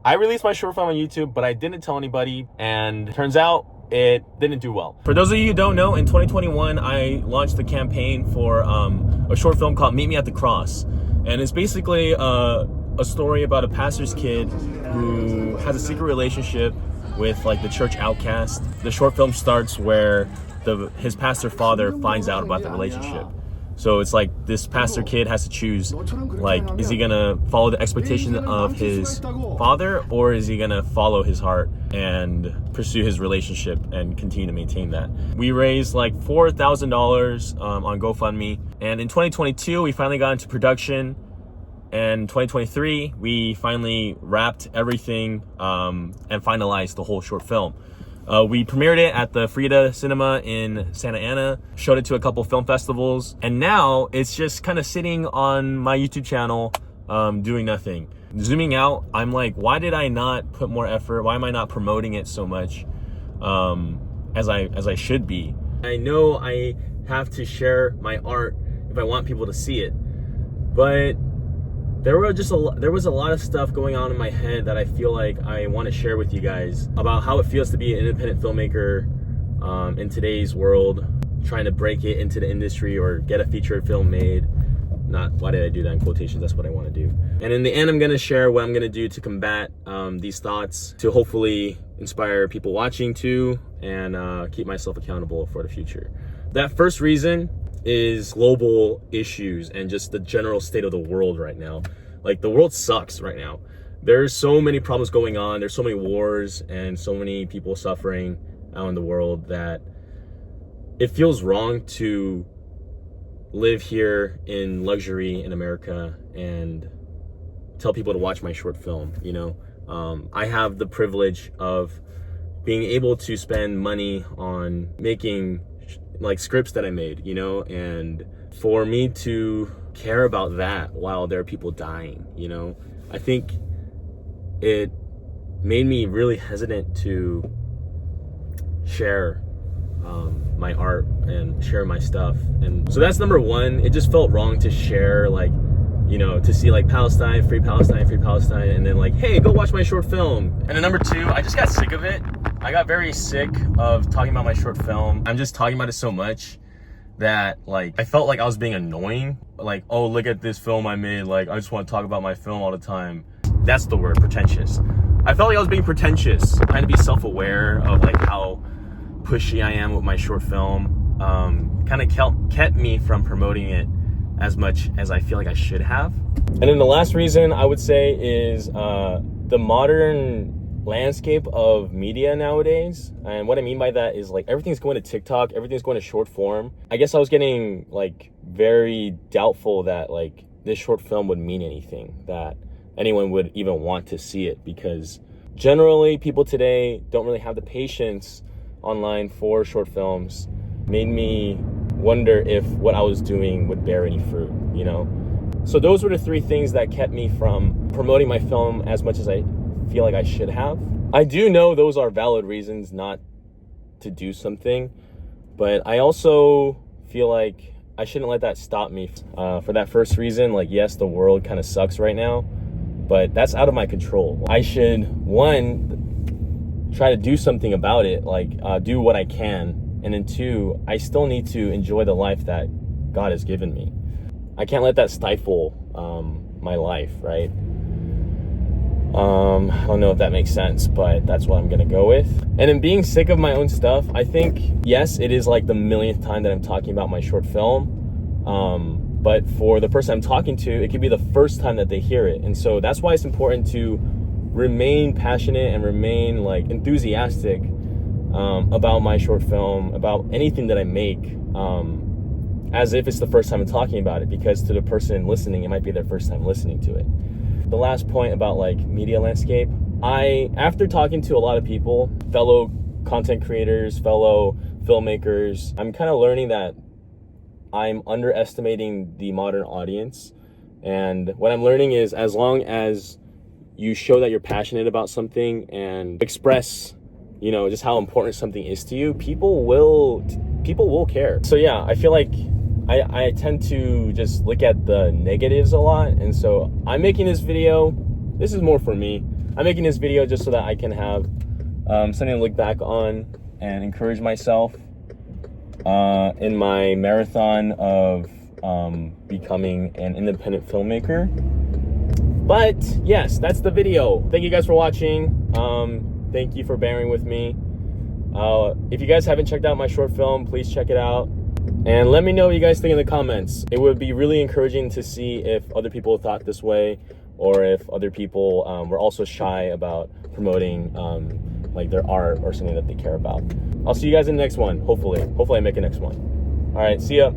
I released my short film on YouTube, but I didn't tell anybody, and turns out it didn't do well. For those of you who don't know, in 2021, I launched the campaign for a short film called Meet Me at the Cross. And it's basically a story about a pastor's kid who has a secret relationship with like the church outcast. The short film starts where his pastor father finds out about the relationship. So it's like this pastor kid has to choose, like, is he gonna follow the expectation of his father, or is he gonna follow his heart and pursue his relationship and continue to maintain that? We raised like $4,000 on GoFundMe, and in 2022 we finally got into production. And 2023 we finally wrapped everything and finalized the whole short film. We premiered it at the Frida Cinema in Santa Ana, showed it to a couple film festivals, and now it's just kind of sitting on my YouTube channel doing nothing. Zooming out, I'm like, why did I not put more effort? Why am I not promoting it so much as I should be? I know I have to share my art if I want people to see it, but there was a lot of stuff going on in my head that I feel like I want to share with you guys about how it feels to be an independent filmmaker in today's world, trying to break it into the industry or get a feature film made. Not why did I do that in quotations, that's what I want to do. And in the end, I'm going to share what I'm going to do to combat these thoughts, to hopefully inspire people watching too, and keep myself accountable for the future. That first reason is global issues and just the general state of the world right now. Like, the world sucks right now. There's so many problems going on. There's so many wars and so many people suffering out in the world that it feels wrong to live here in luxury in America and tell people to watch my short film. You know, I have the privilege of being able to spend money on making like scripts that I made, you know, and for me to care about that while there are people dying, you know, I think it made me really hesitant to share my art and share my stuff. And so that's number one. It just felt wrong to share, like, you know, to see like Palestine, free Palestine, free Palestine, and then like, hey, go watch my short film. And then number two, I just got sick of it. I got very sick of talking about my short film. I'm just talking about it so much that like I felt like I was being annoying. Like, oh, look at this film I made. Like, I just want to talk about my film all the time. That's the word, pretentious. I felt like I was being pretentious, trying to be self-aware of like how pushy I am with my short film. Kind of kept me from promoting it as much as I feel like I should have. And then the last reason I would say is the modern landscape of media nowadays. And what I mean by that is like everything's going to TikTok, everything's going to short form. I guess I was getting like very doubtful that like this short film would mean anything, that anyone would even want to see it, because generally people today don't really have the patience online for short films. Made me wonder if what I was doing would bear any fruit, you know? So those were the three things that kept me from promoting my film as much as I feel like I should have. I do know those are valid reasons not to do something, but I also feel like I shouldn't let that stop me. For that first reason, like, yes, the world kind of sucks right now, but that's out of my control. I should, one, try to do something about it, like do what I can. And then two, I still need to enjoy the life that God has given me. I can't let that stifle my life, right? I don't know if that makes sense, but that's what I'm gonna go with. And in being sick of my own stuff, I think, yes, it is like the millionth time that I'm talking about my short film. But for the person I'm talking to, it could be the first time that they hear it. And so that's why it's important to remain passionate and remain like enthusiastic about my short film, about anything that I make, as if it's the first time I'm talking about it, because to the person listening, it might be their first time listening to it. The last point about like media landscape, after talking to a lot of people, fellow content creators, fellow filmmakers, I'm kind of learning that I'm underestimating the modern audience. And what I'm learning is, as long as you show that you're passionate about something and express, you know, just how important something is to you, people will care. So yeah, I feel like I tend to just look at the negatives a lot. And so I'm making this video. This is more for me. I'm making this video just so that I can have something to look back on and encourage myself in my marathon of becoming an independent filmmaker. But yes, that's the video. Thank you guys for watching. Thank you for bearing with me. If you guys haven't checked out my short film, please check it out. And let me know what you guys think in the comments. It would be really encouraging to see if other people thought this way, or if other people were also shy about promoting like their art or something that they care about. I'll see you guys in the next one, hopefully. Hopefully I make a next one. All right, see ya.